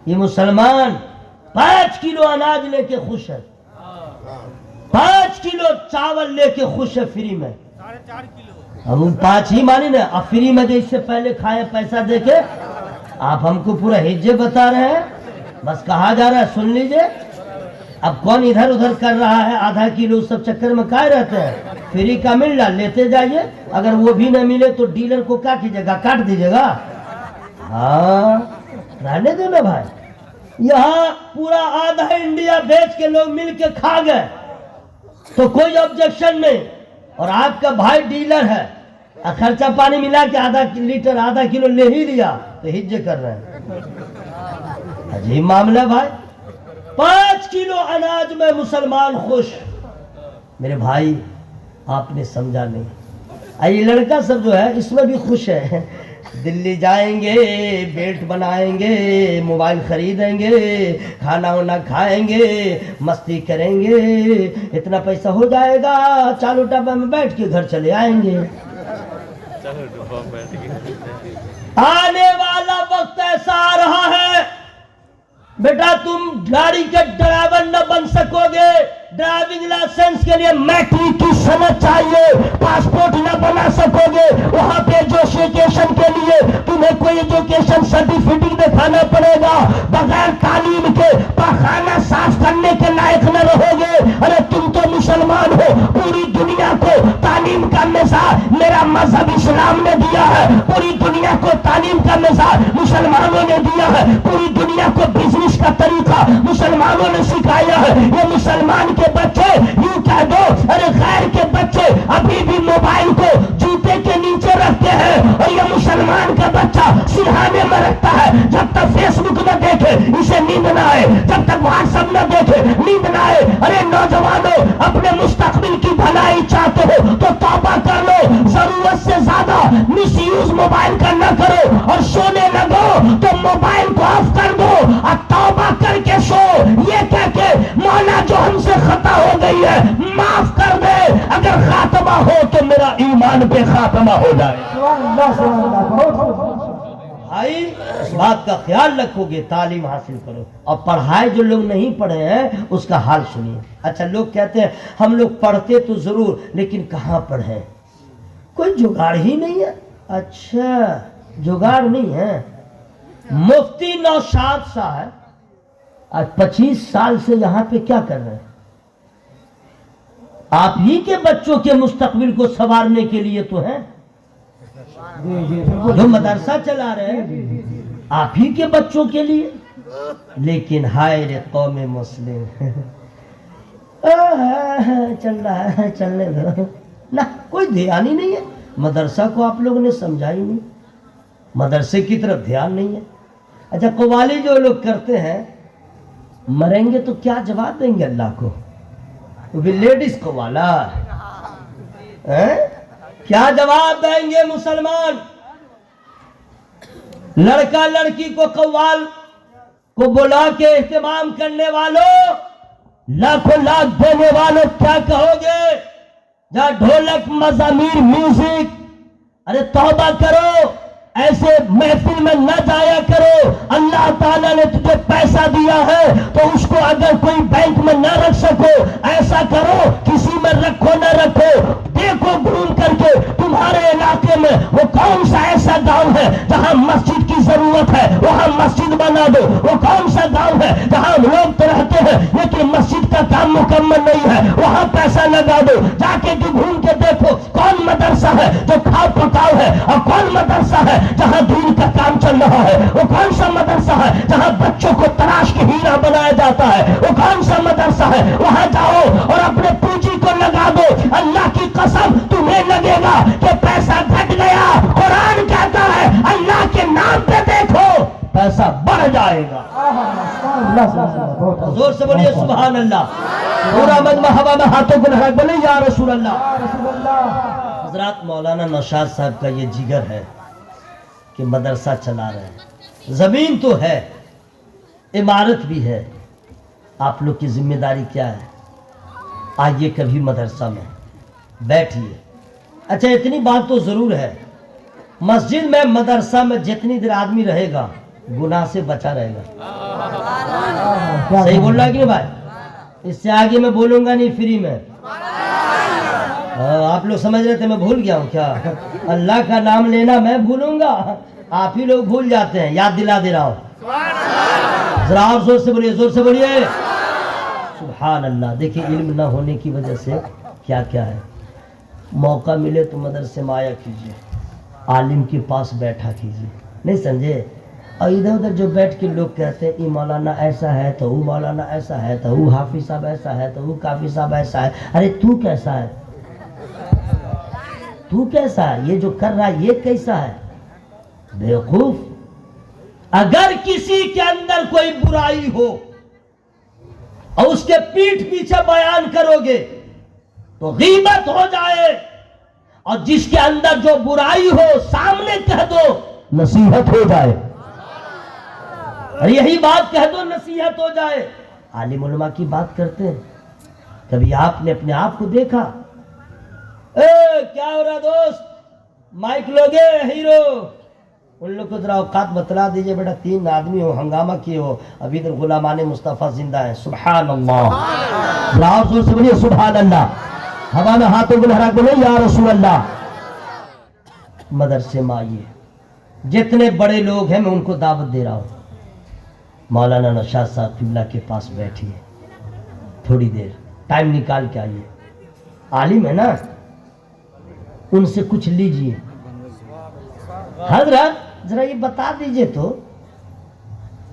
یہ مسلمان 5 کلو اناج لے کے خوش ہے، 5 کلو چاول لے کے خوش ہے فری میں. 4.5 کلو. ہم 5 ہی مانی نا، اب فری میں دے، اس سے پہلے کھائے پیسہ دے کے. آپ ہم کو پورا ہجے بتا رہے ہیں، بس کہا جا رہا ہے سن لیجئے. اب کون ادھر ادھر کر رہا ہے؟ آدھا کلو سب چکر میں کھائے رہتے ہیں. فری کا مل رہا لیتے جائیے، اگر وہ بھی نہ ملے تو ڈیلر کو کیا کیجیے گا؟ کاٹ دیجیے گا. ہاں رہنے دو نا بھائی. یہاں پورا آدھا انڈیا بیچ کے لوگ مل کے کھا گئے تو کوئی آبجیکشن نہیں. اور آپ کا بھائی ڈیلر ہے، خرچہ پانی ملا کے آدھا لیٹر آدھا کلو لے ہی لیا تو ہجے کر رہے ہیں. عجیب معاملہ بھائی. 5 کلو اناج میں مسلمان خوش. میرے بھائی آپ نے سمجھا نہیں. یہ لڑکا سب جو ہے اس میں بھی خوش ہے. دلی جائیں گے، بیلٹ بنائیں گے، موبائل خریدیں گے، کھانا وانا کھائیں گے، مستی کریں گے، اتنا پیسہ ہو جائے گا، چالو ڈبہ میں بیٹھ کے گھر چلے آئیں گے. آنے والا وقت ایسا آ رہا ہے بیٹا تم گاڑی کے ڈرائیور نہ بن سکو گے. ڈرائیونگ لائسنس کے لیے میٹرک کی سند چاہیے، پاسپورٹ نہ بنا سکو گے. وہاں پہ ایجوکیشن کے لیے تمہیں کوئی ایجوکیشن سرٹیفکیٹ دکھانا پڑے گا. بغیر تعلیم کے پاخانہ صاف کرنے کے لائق نہ رہو گے. ارے تم تو مسلمان ہو، پوری دنیا کو تعلیم کا مثال میرا مذہب اسلام نے دیا ہے. پوری دنیا کو تعلیم کا مثال مسلمانوں نے دیا ہے. پوری دنیا کو بزنس کا طریقہ مسلمانوں نے سکھایا ہے. یہ مسلمان کے بچے یوں کہہ دو، ارے غیر کے بچے ابھی بھی موبائل کو جوتے کے نیچے رکھتے ہیں، اور یہ مسلمان کا بچہ سرہانے میں رکھتا ہے. جب تک فیس بک نہ دیکھے اسے نیند نہ آئے، جب تک واٹس ایپ نہ دیکھے نیند نہ آئے. ارے نوجوانوں، اپنے مستقبل کی بھلائی چاہتے ہو تو توبہ کر لو. ضرورت سے زیادہ مس یوز موبائل کا نہ کرو، اور سونے لگو تو موبائل کو آف کر دو اور توبہ کر کے سو. یہ کہہ کے مولا جو ہم سے خطا ہو گئی ہے معاف کر دے. اگر خاتمہ ہو تو میرا ایمان پہ خاتمہ ہو جائے. بھائی اس بات کا خیال رکھو گے، تعلیم حاصل کرو. اور پڑھائی جو لوگ نہیں پڑھے ہیں اس کا حال سنیے. اچھا لوگ کہتے ہیں ہم لوگ پڑھتے تو ضرور لیکن کہاں پڑھیں، کوئی جگاڑ ہی نہیں ہے. اچھا جگاڑ نہیں ہے. مفتی نوشاد صاحب آج 25 سال سے یہاں پہ کیا کر رہے ہیں؟ آپ ہی کے بچوں کے مستقبل کو سنوارنے کے لیے تو ہیں. جو مدرسہ چلا رہے ہیں آپ ہی کے بچوں کے لیے. لیکن ہائے رے قوم مسلم، چل رہا ہے چلنے دو نہ، کوئی دھیان ہی نہیں ہے. مدرسہ کو آپ لوگوں نے سمجھا ہی نہیں، مدرسے کی طرف دھیان نہیں ہے. اچھا قوالی جو لوگ کرتے ہیں مریں گے تو کیا جواب دیں گے اللہ کو؟ وہ بھی لیڈیز قوالا کیا جواب دیں گے مسلمان؟ لڑکا لڑکی کو قوال کو بلا کے اہتمام کرنے والوں، لاکھوں لاکھ دینے والوں کیا کہو گے؟ جہاں ڈھولک مزامیر میوزک، ارے توبہ کرو، ایسے محفل میں نہ جایا کرو. اللہ تعالیٰ نے تجھے پیسہ دیا ہے تو اس کو اگر کوئی بینک میں نہ رکھ سکو، ایسا کرو کسی میں رکھو نہ رکھو، دیکھو گھوم کر کے تمہارے علاقے میں وہ کون سا ایسا گاؤں ہے جہاں مسجد کی ضرورت ہے، وہاں مسجد بنا دو. وہ کون سا گاؤں ہے جہاں لوگ تو رہتے ہیں لیکن مسجد کا کام مکمل نہیں ہے، وہاں پیسہ لگا دو. جا کے گھوم کے دیکھو کون مدرسہ ہے جو کھاؤ پکاؤ ہے، اور کون مدرسہ ہے جہاں دین کا کام چل رہا ہے. وہ کون سا مدرسہ ہے جہاں بچوں کو تراش کے ہیرا بنایا جاتا ہے. وہ کون سا مدرسہ ہے، وہاں جاؤ اور اپنے پونجی کو لگا دو. اللہ کی قسم تمہیں لگے گا کہ پیسہ گھٹ گیا. قرآن کہتا ہے اللہ کے نام پہ دیکھو پیسہ بڑھ جائے گا. زور سے بولیے سبحان اللہ. پورا مجمع ہوا میں ہاتھوں کو لگا بولے یا رسول اللہ. حضرات مولانا نوشاد صاحب کا یہ جگر ہے کہ مدرسہ چلا رہے ہیں. زمین تو ہے، عمارت بھی ہے. آپ لوگ کی ذمہ داری کیا ہے؟ آئیے کبھی مدرسہ میں بیٹھیے. اچھا اتنی بات تو ضرور ہے، مسجد میں مدرسہ میں جتنی دیر آدمی رہے گا गुनाह से बचा रहेगा। सही बोल रहा है कि नहीं भाई? इससे आगे मैं बोलूंगा नहीं फ्री में। आप लोग समझ रहे थे मैं भूल गया हूँ क्या? अल्लाह का नाम लेना मैं भूलूंगा, आप ही लोग भूल जाते हैं। याद दिला दे रहा हूँ, जरा और जोर से बोलिए, जोर से बोलिए सुभान अल्लाह। देखिए इल्म न होने की वजह से क्या क्या है। मौका मिले तो मदरसे में आया कीजिए, आलिम के पास बैठा कीजिए, नहीं समझे? और इधर उधर जो बैठ के लोग कहते हैं ये मौलाना ऐसा है तो वो मौलाना ऐसा है तो वो हाफिज साहब ऐसा है तो वो काफी साहब ऐसा है। अरे तू कैसा है? तू कैसा है? ये जो कर रहा है ये कैसा है? बेवकूफ। अगर किसी के अंदर कोई बुराई हो और उसके पीठ पीछे बयान करोगे तो गीबत हो जाए, और जिसके अंदर जो बुराई हो सामने कह दो, नसीहत हो जाए। और यही बात कह दो, नसीहत हो जाए। आलिम उलमा की बात करते हैं। कभी आपने अपने आप को देखा? क्या हो रहा दोस्त, माइक लोगे हीरो? उन लोग को जरा औकात बतला दीजिए बेटा, 3 आदमी हो, हंगामा किए हो, अभी इधर गुलामाने मुस्तफा जिंदा है। सुभान अल्लाह, जरा जोर से बोलिए सुभान अल्लाह। हवा में हाथों को लहरा बोले या रसूल अल्लाह। मदरसे में आइए, जितने बड़े लोग हैं मैं उनको दावत दे रहा हूं। मौलाना नौशाद साहब किबला के पास बैठिए, थोड़ी देर टाइम निकाल के आइए। आलिम है ना, उनसे कुछ लीजिए। हजरत जरा ये बता दीजिए तो,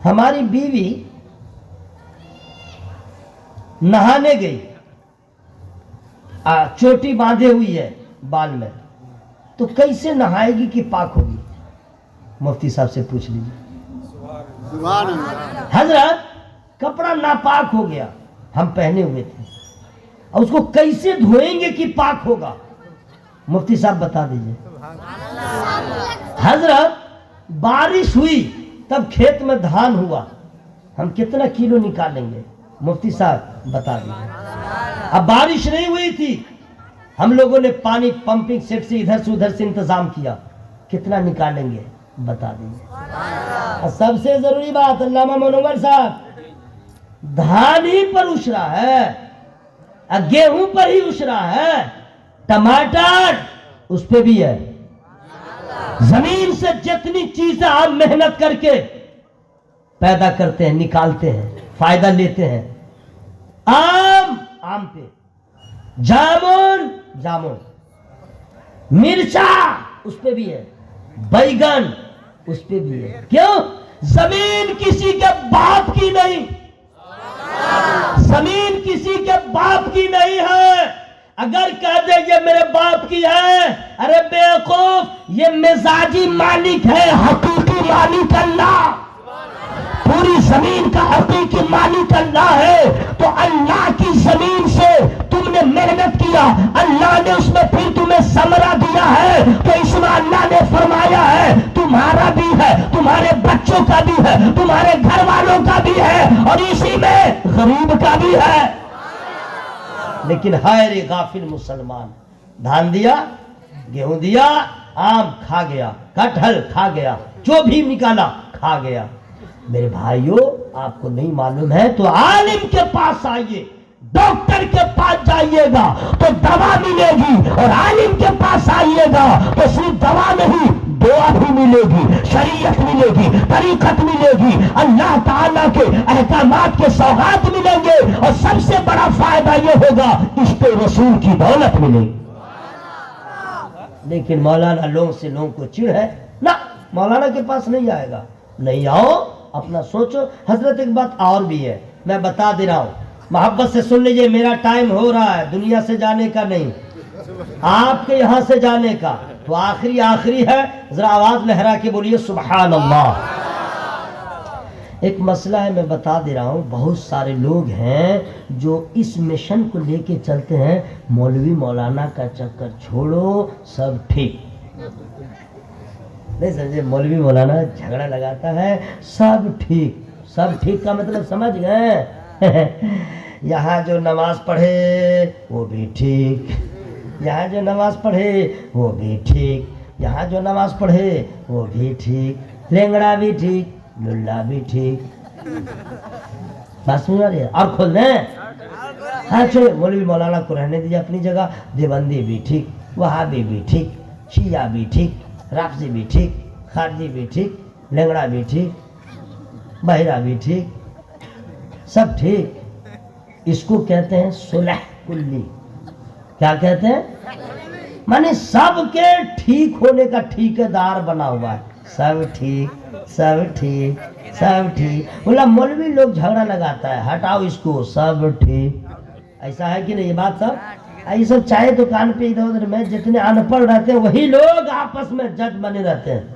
हमारी बीवी नहाने गई, चोटी बांधे हुई है बाल में, तो कैसे नहाएगी कि पाक होगी? मुफ्ती साहब से पूछ लीजिए। हजरत कपड़ा नापाक हो गया, हम पहने हुए थे, और उसको कैसे धोएंगे कि पाक होगा? मुफ्ती साहब बता दीजिए। हजरत बारिश हुई तब खेत में धान हुआ, हम कितना किलो निकालेंगे? मुफ्ती साहब बता दीजिए। अब बारिश नहीं हुई थी, हम लोगों ने पानी पंपिंग सेट से इधर से उधर से इंतजाम किया, कितना निकालेंगे? बता दीजिए। सबसे जरूरी बात, अल्लामा मनोवर साहब, धान ही पर उछ रहा है, गेहूं पर ही उछ रहा है, टमाटर उस पे भी है। जमीन से जितनी चीजें आप मेहनत करके पैदा करते हैं, निकालते हैं, फायदा लेते हैं, आम पे, जामुन, मिर्चा उस पे भी है, बैगन उस पे भी है। क्यों? जमीन किसी के बाप की नहीं, जमीन किसी के बाप की नहीं है। अगर कह दे ये मेरे बाप की है, अरे बेवकूफ, ये मिजाजी मालिक है, हकीकी मालिक अल्लाह। पूरी जमीन का हकीकी मालिक अल्लाह है। तो अल्लाह की जमीन से तुमने मेहनत किया, अल्लाह ने उसमें फिर तुम्हें समरा दिया है, तो इसमें अल्लाह ने फरमाया है तुम्हारा भी है, तुम्हारे बच्चों का भी है, तुम्हारे घर वालों का भी है, और इसी में गरीब का भी है। लेकिन हाय रे गाफिल मुसलमान, धान दिया, गेहूं दिया, आम खा गया, कटहल खा गया, जो भी निकाला खा गया। मेरे भाइयों, आपको नहीं मालूम है तो आलिम के पास आइए, डॉक्टर के पास जाइएगा तो दवा मिलेगी, और आलिम के पास आइएगा तो सिर्फ दवा नहीं, दुआ भी मिलेगी, शरीयत मिलेगी, तरीकत मिलेगी, अल्लाह ताला के अहकामात के सौगात मिलेंगे, और सबसे बड़ा फायदा ये होगा, इश्क़ रसूल की दौलत मिलेगी। लेकिन मौलाना लोगों से लोगों को चिढ़ है ना, मौलाना के पास नहीं आएगा। नहीं आओ, अपना सोचो। हजरत एक बात और भी है, मैं बता दे रहा हूं, मोहब्बत से सुन लीजिए। मेरा टाइम हो रहा है दुनिया से जाने का नहीं, आपके यहां से जाने का। तो आखिरी है, जरा आवाज लहरा के बोलिए सुभान अल्लाह। एक मसला है, मैं बता दे रहा हूं, बहुत सारे लोग हैं जो इस मिशन को लेके चलते हैं, मौलवी मौलाना का चक्कर छोड़ो, सब ठीक। नहीं समझे? मौलवी मौलाना झगड़ा लगाता है, सब ठीक। सब ठीक का मतलब समझ गए? यहाँ जो नमाज पढ़े वो भी ठीक, यहाँ जो नमाज पढ़े वो भी ठीक, यहाँ जो नमाज पढ़े वो भी ठीक, लेंगड़ा भी ठीक, लुल्ला भी ठीक, बात समझ आ रही है? और खोल दें? हाँ चलो, मौलवी मौलाना को रहने दीजिए अपनी जगह, देवबंदी भी ठीक, वहाबी भी ठीक, शिया भी ठीक, राफजी भी ठीक, खारजी भी ठीक, लंगड़ा भी ठीक, बहिरा भी ठीक, सब ठीक। इसको कहते हैं सुलह कुल्ली। क्या कहते हैं? माने सबके ठीक होने का ठेकेदार बना हुआ है। सब ठीक, सब ठीक, सब ठीक। बोला मौलवी लोग झगड़ा लगाता है, हटाओ इसको, सब ठीक। ऐसा है कि नहीं ये बात? सब ये सब चाय दुकान पे इधर उधर में जितने अनपढ़ रहते हैं वही लोग आपस में जज बने रहते हैं,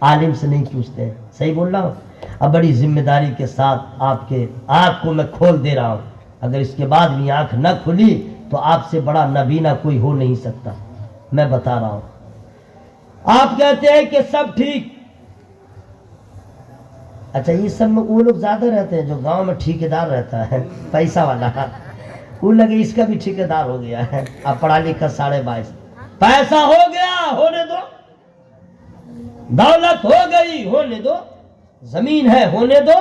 आलिम से नहीं पूछते हैं। सही बोल रहा हूँ? अब बड़ी जिम्मेदारी के साथ आपके आँख को मैं खोल दे रहा हूँ। अगर इसके बाद भी आँख न खुली तो आपसे बड़ा नबीना कोई हो नहीं सकता। मैं बता रहा हूँ। आप कहते हैं कि सब ठीक। अच्छा, ये सब में वो लोग ज्यादा रहते हैं जो गांव में ठेकेदार रहता है, पैसा वाला। वो लगे इसका भी ठेकेदार हो गया है। अब पढ़ा लिखा 22.5, पैसा हो गया, होने दो। दौलत हो गई, होने दो। जमीन है, होने दो।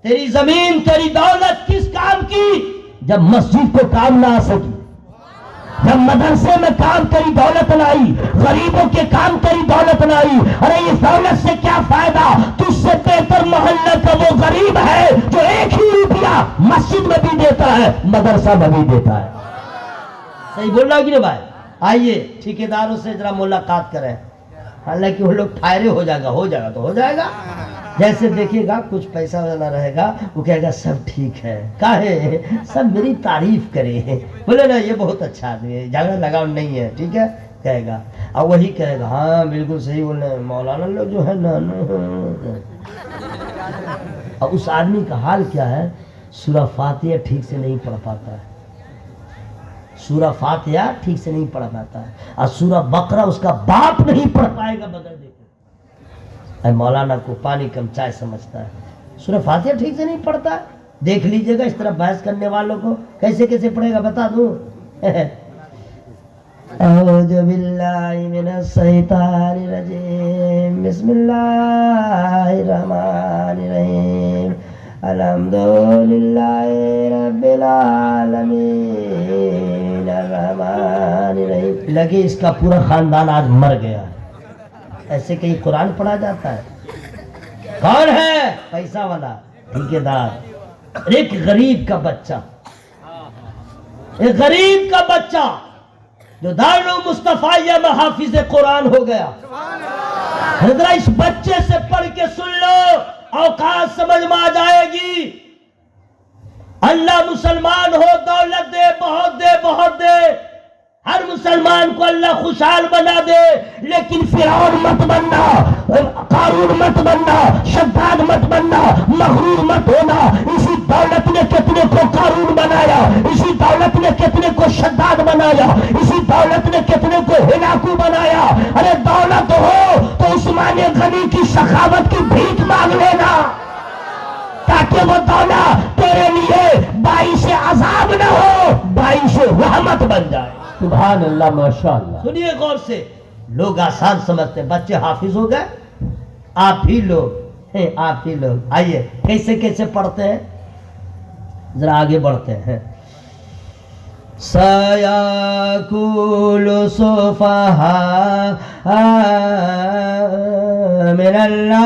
तेरी जमीन तेरी दौलत किस काम की? जब मस्जिद को काम ना आ सकी, जब मदरसे में काम तेरी दौलत लाई, गरीबों के काम तेरी दौलत लाई। अरे इस दौलत से क्या फायदा? तुझसे बेहतर मोहल्ले का वो गरीब है जो 1 ही रुपया मस्जिद में भी देता है, मदरसा में भी देता है। सही बोल रहा है कि नहीं भाई? आइए ठेकेदारों से जरा मुलाकात करें। हालांकि वो लोग फायरे हो जाएगा तो हो जाएगा। जैसे देखिएगा कुछ पैसा वाला रहेगा, वो कहेगा सब ठीक है, काहे सब मेरी तारीफ करे, बोले ना ये बहुत अच्छा आदमी है, झगड़ा लगाव नहीं है, ठीक है कहेगा। और वही कहेगा हाँ बिल्कुल सही बोले मौलाना लोग जो है ना। और उस आदमी का हाल क्या है? सूरह फातिहा ठीक से नहीं पढ़ पाता है, सूरह फातिहा ठीक से नहीं पढ़ पाता है, और सूरह बकरा उसका बाप नहीं पढ़ पाएगा बगैर देखे। मौलाना को पानी कम चाय समझता है, सूरह फातिहा ठीक से नहीं पढ़ता। देख लीजिएगा इस तरह बहस करने वालों को कैसे कैसे पढ़ेगा, बता दूं। औज़ु बिल्लाहि मिनश शैतानिर रजीम, बिस्मिल्लाहिर रहमानिर रहीम, अल्हम्दुलिल्लाहि रब्बिल आलमीन, अर्रहमानिर रहीम। लगे इसका पूरा खानदान आज मर गया है। ऐसे कहीं कुरान पढ़ा जाता है? कौन है? पैसा वाला ठेकेदार। एक गरीब का बच्चा, एक गरीब का बच्चा जो दारुल मुस्तफाइया में हाफिज कुरान हो गया। जरा इस बच्चे से पढ़ के सुन लो, औकात समझ में आ जाएगी। अल्लाह मुसलमान हो दौलत दे, बहुत दे, बहुत दे। हर मुसलमान को अल्लाह खुशहाल बना दे, लेकिन फिरौन मत बनना, कारून मत बनना, शद्दाद मत बनना, मगरूर मत होना। इसी दौलत ने कितने को कारून बनाया, इसी दौलत ने कितने को शद्दाद बनाया, इसी दौलत ने कितने को हिलाकू बनाया। अरे दौलत हो तो उस्मान गनी की सखावत की भीख मांग लेना, ताकि वो दौलत तेरे लिए बाइश अजाब न हो, बाइश रहमत बन जाए। सुभान अल्लाह, माशाअल्लाह। सुनिए गौर से, लोग आसान समझते हैं। बच्चे हाफिज हो गए, आप ही लोग हैं, आप ही लोग। आइए कैसे कैसे पढ़ते हैं, जरा आगे बढ़ते हैं। सयाकुलु सुफहा मिनल्लाह।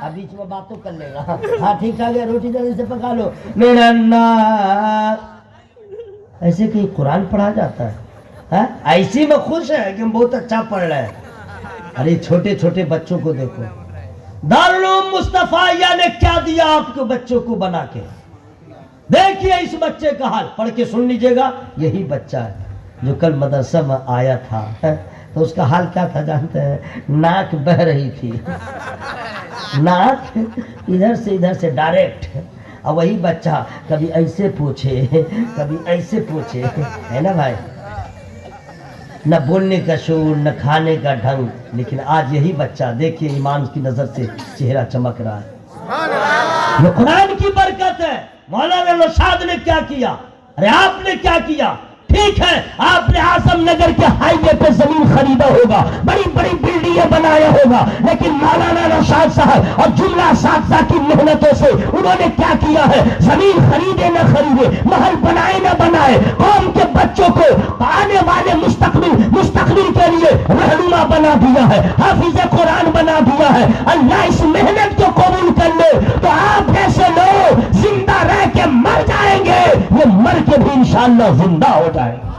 अब बीच में बातों कर लेगा। हाँ ठीक ठाक है, रोटी जल्दी से पका लो। मिनल्लाह। ऐसे कहीं कुरान पढ़ा जाता है? ऐसी में खुश है कि हम बहुत अच्छा पढ़ रहे हैं। अरे छोटे छोटे बच्चों को देखो, दारुल मुस्तफाइया ने क्या दिया आपके बच्चों को बना के। देखिए इस बच्चे का हाल, पढ़ के सुन लीजिएगा। यही बच्चा है जो कल मदरसा में आया था, तो उसका हाल क्या था जानते हैं? नाक बह रही थी, नाक इधर से डायरेक्ट। और वही बच्चा कभी ऐसे पूछे, कभी ऐसे पूछे, है ना भाई? न बोलने का शोर, न खाने का ढंग। लेकिन आज यही बच्चा देखिए ईमान की नजर से चेहरा चमक रहा है। ये कुरान की बरकत है। मौलाना नौशाद ने क्या किया, अरे आपने क्या किया? ٹھیک ہے آپ نے اعظم نگر کے ہائی وے پہ زمین خریدا ہوگا، بڑی بڑی بلڈنگیں بنایا ہوگا، لیکن مولانا رشاد صاحب اور جملہ اساتذہ کی محنتوں سے انہوں نے کیا کیا ہے؟ زمین خریدے نہ خریدے، محل بنائے نہ بنائے، قوم کے بچوں کو آنے والے مستقبل کے لیے رہنما بنا دیا ہے، حافظ قرآن بنا دیا ہے۔ اللہ اس محنت کو قبول کر لے تو آپ جیسے لوگ زندہ رہ کے مر جائیں گے، یہ مر کے بھی انشاءاللہ زندہ ہو جائیں گے۔